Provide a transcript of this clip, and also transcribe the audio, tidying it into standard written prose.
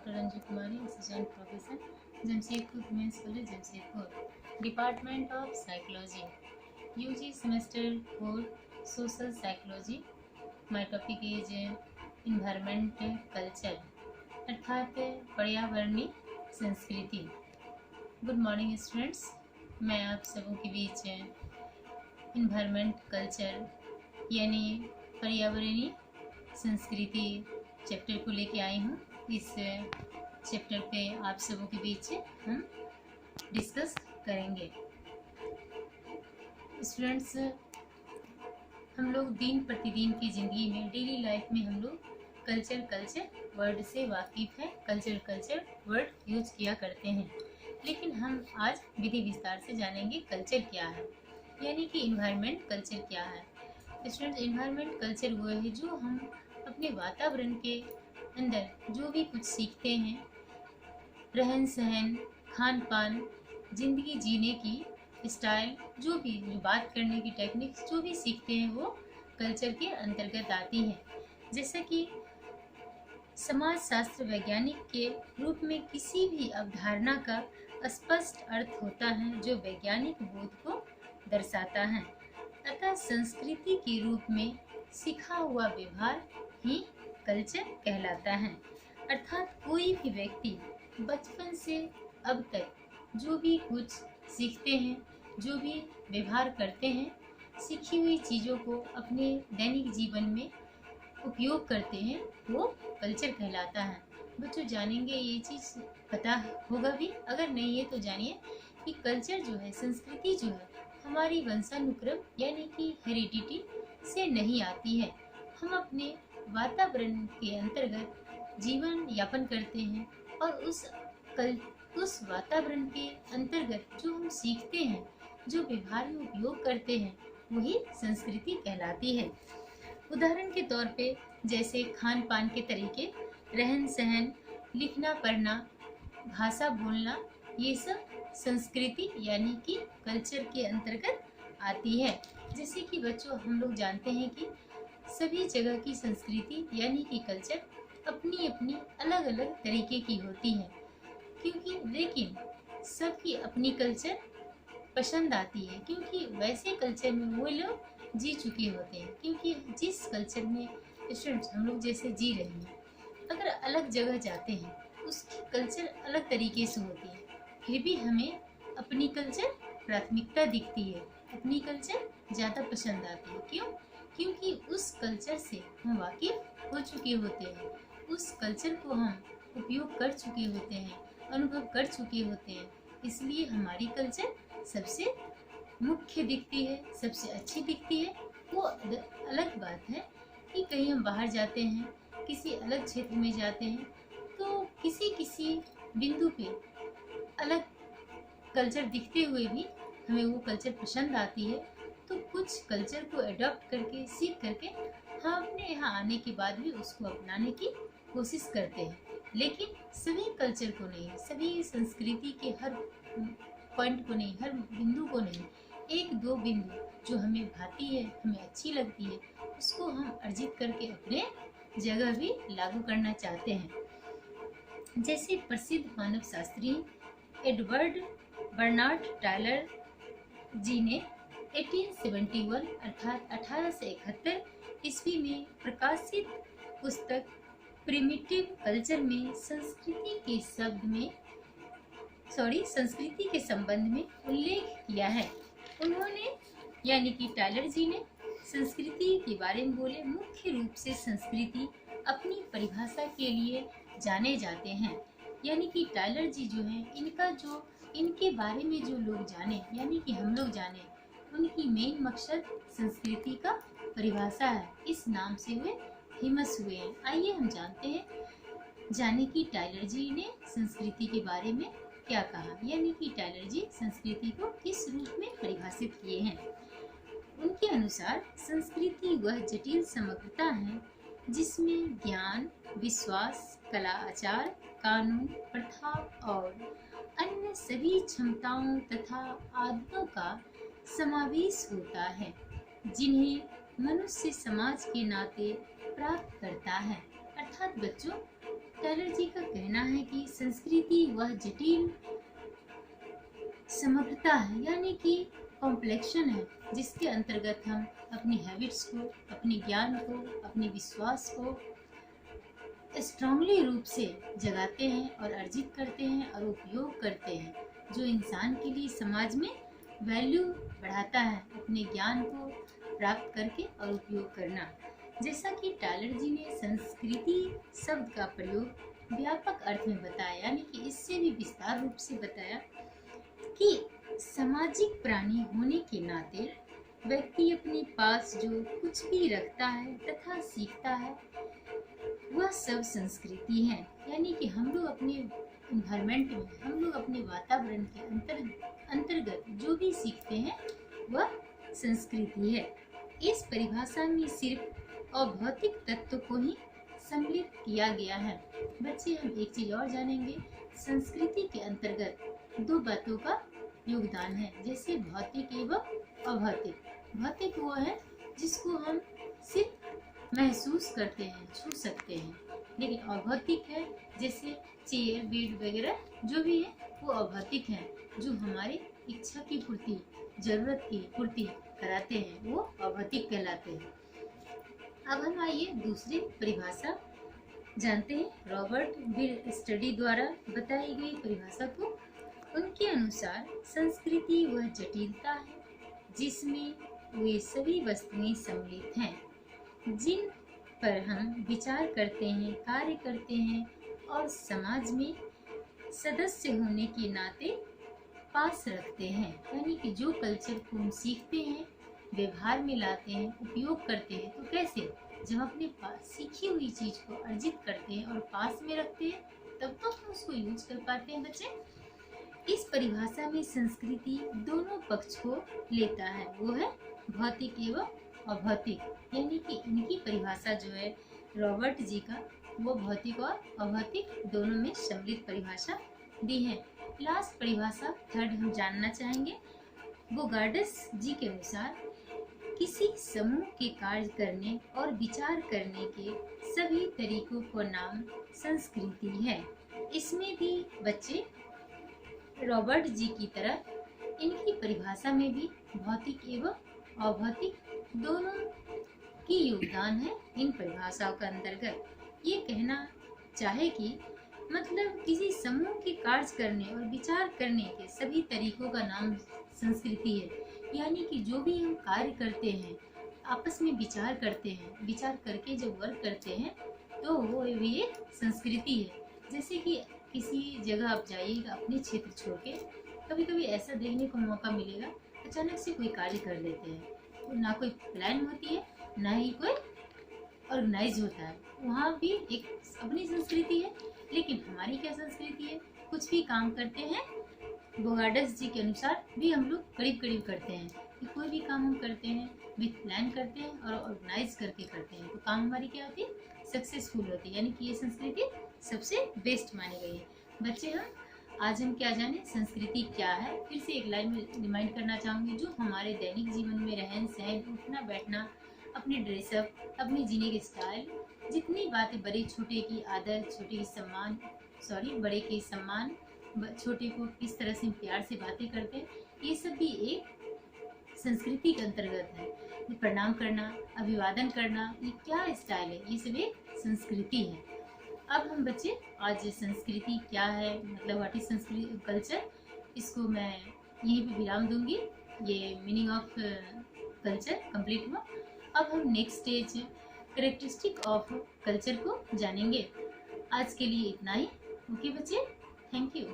Doctor Anju Kumari, assistant professor, Jamshedpur women's college, Jamshedpur, department of psychology, UG semester 4, social psychology. My topic is environment culture, अर्थात पर्यावरणीय संस्कृति। Good morning students, मैं आप सबों के बीच इन्वायरमेंट कल्चर यानी पर्यावरणीय संस्कृति चैप्टर को लेके आई हूँ। इस चैप्टर पे आप सबों के बीच हम डिस्कस करेंगे। स्टूडेंट्स, हम लोग दिन प्रतिदिन की ज़िंदगी में, डेली लाइफ में हम लोग कल्चर वर्ड से वाकिफ़ है, कल्चर वर्ड यूज किया करते हैं। लेकिन हम आज विधि विस्तार से जानेंगे कल्चर क्या है, यानी कि इन्वायरमेंट कल्चर क्या है। स्टूडेंट्स, इन्वायरमेंट कल्चर वो है जो हम अपने वातावरण के अंदर जो भी कुछ सीखते हैं, रहन सहन, खान पान, जिंदगी जीने की स्टाइल, जो बात करने की टेक्निक्स जो भी सीखते हैं वो कल्चर के अंतर्गत आती हैं। जैसा कि समाज शास्त्र वैज्ञानिक के रूप में किसी भी अवधारणा का स्पष्ट अर्थ होता है जो वैज्ञानिक बोध को दर्शाता है। अतः संस्कृति के रूप में सीखा हुआ व्यवहार ही कल्चर कहलाता है। अर्थात कोई भी व्यक्ति बचपन से अब तक जो भी कुछ सीखते हैं, जो भी व्यवहार करते हैं, सीखी हुई चीज़ों को अपने दैनिक जीवन में उपयोग करते हैं, वो कल्चर कहलाता है। बच्चों जानेंगे, ये चीज़ पता होगा भी, अगर नहीं है तो जानिए कि कल्चर जो है, संस्कृति जो है, हमारी वंशानुक्रम यानी कि हेरिडिटी से नहीं आती है। हम अपने वातावरण के अंतर्गत जीवन यापन करते हैं और उस वातावरण के अंतर्गत जो हम सीखते हैं, जो व्यवहार में उपयोग करते हैं, वही संस्कृति कहलाती है। उदाहरण के तौर पे जैसे खान पान के तरीके, रहन सहन, लिखना पढ़ना, भाषा बोलना, ये सब संस्कृति यानी कि कल्चर के अंतर्गत आती है। जैसे कि बच्चों हम लोग जानते हैं कि सभी जगह की संस्कृति यानी कि कल्चर अपनी अपनी अलग अलग तरीके की होती है, क्योंकि लेकिन सबकी अपनी कल्चर पसंद आती है, क्योंकि वैसे कल्चर में वो लोग जी चुके होते हैं। क्योंकि जिस कल्चर में स्टूडेंट्स हम लोग जैसे जी रहे हैं, अगर अलग जगह जाते हैं उसकी कल्चर अलग तरीके से होती है, फिर भी हमें अपनी कल्चर प्राथमिकता दिखती है, अपनी कल्चर ज़्यादा पसंद आती है। क्यों? क्योंकि उस कल्चर से हम वाकिफ हो चुके होते हैं, उस कल्चर को हम उपयोग कर चुके होते हैं, अनुभव कर चुके होते हैं, इसलिए हमारी कल्चर सबसे मुख्य दिखती है, सबसे अच्छी दिखती है। वो अलग बात है कि कहीं हम बाहर जाते हैं, किसी अलग क्षेत्र में जाते हैं, तो किसी बिंदु पे अलग कल्चर दिखते हुए भी हमें वो कल्चर पसंद आती है, तो कुछ कल्चर को अडॉप्ट करके, सीख करके हम अपने यहाँ आने के बाद भी उसको अपनाने की कोशिश करते हैं। लेकिन सभी कल्चर को नहीं, सभी संस्कृति के हर पॉइंट को नहीं, हर बिंदु को नहीं, एक दो बिंदु जो हमें भाती है, हमें अच्छी लगती है, उसको हम अर्जित करके अपने जगह भी लागू करना चाहते हैं। जैसे प्रसिद्ध मानव शास्त्री एडवर्ड बर्नार्ड टायलर जी ने 1871 अर्थात 1871 ईस्वी में प्रकाशित पुस्तक प्रिमिटिव कल्चर में संस्कृति के संबंध में उल्लेख किया है। उन्होंने यानी कि टायलर जी ने संस्कृति के बारे में बोले। मुख्य रूप से संस्कृति अपनी परिभाषा के लिए जाने जाते हैं, यानी कि टायलर जी जो हैं, इनके बारे में जो लोग जाने यानी कि हम लोग जाने, उनकी मेन मकसद संस्कृति का परिभाषा है, इस नाम से वे फेमस हुए हैं। आइए हम जानते हैं, जाने कि टायलर जी ने संस्कृति के बारे में क्या कहा, यानी कि टायलर जी संस्कृति को किस रूप में परिभाषित किए हैं। उनके अनुसार संस्कृति वह जटिल समग्रता है जिसमें ज्ञान, विश्वास, कला, आचार, कानून, प्रथा और अन्य सभी क्षमताओं तथा आदतों का समावेश होता है, जिन्हें मनुष्य समाज के नाते प्राप्त करता है। अर्थात बच्चों, टैलर जी का कहना है कि संस्कृति वह जटिल समग्रता है, यानी कि कॉम्प्लेक्शन है, जिसके अंतर्गत हम अपनी हैबिट्स को, अपने ज्ञान को, अपने विश्वास को स्ट्रांगली रूप से जगाते हैं और अर्जित करते हैं और उपयोग करते हैं, जो इंसान के लिए समाज में वैल्यू बढ़ाता है। अपने ज्ञान को प्राप्त करके और उपयोग करना। जैसा कि टैलर जी ने संस्कृति शब्द का प्रयोग व्यापक अर्थ में बताया, यानी कि इससे भी विस्तार रूप से बताया कि सामाजिक प्राणी होने के नाते व्यक्ति अपने पास जो कुछ भी रखता है तथा सीखता है वह सब संस्कृति है। यानी कि हम लोग अपने इन्वायरमेंट में, हम लोग अपने वातावरण के अंतर्गत जो भी सीखते हैं वह संस्कृति है। इस परिभाषा में सिर्फ अभौतिक तत्व को ही सम्मिलित किया गया है। बच्चे, हम एक चीज और जानेंगे, संस्कृति के अंतर्गत दो बातों का योगदान है, जैसे भौतिक एवं अभौतिक। भौतिक वो है जिसको हम सिर्फ महसूस करते हैं, छू सकते हैं, लेकिन अभौतिक है जैसे चेयर, बेड वगैरह जो भी है वो अभौतिक है, जो हमारी इच्छा की पूर्ति, जरूरत की पूर्ति कराते हैं, वो अभौतिक कहलाते हैं। अब हम आइए दूसरी परिभाषा जानते हैं। रॉबर्ट बिल स्टडी द्वारा बताई गई परिभाषा को। उनके अनुसार संस्कृति वह जटिलता है जिसमें वे सभी वस्तुएं सम्मिलित हैं जिन पर हम विचार करते हैं, कार्य करते हैं और समाज में सदस्य होने के नाते पास रखते हैं। यानी कि जो कल्चर को हम सीखते हैं, व्यवहार में लाते हैं, उपयोग करते हैं, तो कैसे, जब अपने पास सीखी हुई चीज को अर्जित करते हैं और पास में रखते हैं, तब तो हम उसको यूज कर पाते हैं। बच्चे, इस परिभाषा में संस्कृति दोनों पक्ष को लेता है, वो है भौतिक एवं अभौतिक। यानी कि इनकी परिभाषा जो है रॉबर्ट जी का, वो भौतिक और अभौतिक दोनों में सम्मिलित परिभाषा दी है। लास्ट परिभाषा थर्ड हम जानना चाहेंगे। बोगार्डस जी के अनुसार किसी समूह के कार्य करने और विचार करने के सभी तरीकों को नाम संस्कृति है। इसमें भी बच्चे रॉबर्ट जी की तरह इनकी परिभाषा में भी भौतिक एवं अभौतिक दोनों की योगदान है। इन परिभाषाओं का अंतर्गत ये कहना चाहे कि मतलब किसी समूह के कार्य करने और विचार करने के सभी तरीकों का नाम संस्कृति है। यानी कि जो भी हम कार्य करते हैं, आपस में विचार करते हैं, विचार करके जब वर्क करते हैं तो वो भी एक संस्कृति है। जैसे कि किसी जगह आप जाइएगा अपने क्षेत्र छोड़ के, कभी कभी ऐसा देखने को मौका मिलेगा अचानक से कोई कार्य कर लेते हैं, तो ना कोई प्लान होती है, ना ही कोई ऑर्गेनाइज होता है। वहाँ भी एक अपनी संस्कृति है, लेकिन हमारी क्या संस्कृति है, कुछ भी काम करते हैं बोगार्डस जी के अनुसार भी हम लोग करीब करीब करते हैं कि कोई भी काम हम करते हैं विथ प्लान करते हैं और ऑर्गेनाइज करके करते हैं, तो काम हमारी क्या होती है, सक्सेसफुल होती है। यानी कि ये संस्कृति सबसे बेस्ट मानी गई है। बच्चे, आज हम क्या जाने, संस्कृति क्या है। फिर से एक लाइन में रिमाइंड करना चाहूँगी, जो हमारे दैनिक जीवन में रहन सहन, उठना बैठना, अपनी ड्रेसअप, अपने जीने के स्टाइल, जितनी बातें बड़े छोटे की आदर, छोटे की सम्मान, बड़े के सम्मान, छोटे को किस तरह से प्यार से बातें करते हैं, ये सब भी एक संस्कृति के अंतर्गत है। ये प्रणाम करना, अभिवादन करना, ये क्या स्टाइल है, ये सब एक संस्कृति है। अब हम बच्चे आज संस्कृति क्या है, मतलब व्हाट इज संस्कृति कल्चर, इसको मैं यहीं पे विराम दूंगी। ये मीनिंग ऑफ कल्चर कंप्लीट हुआ। अब हम next stage characteristic of culture को जानेंगे। आज के लिए इतना ही। ओके बच्चे, थैंक यू।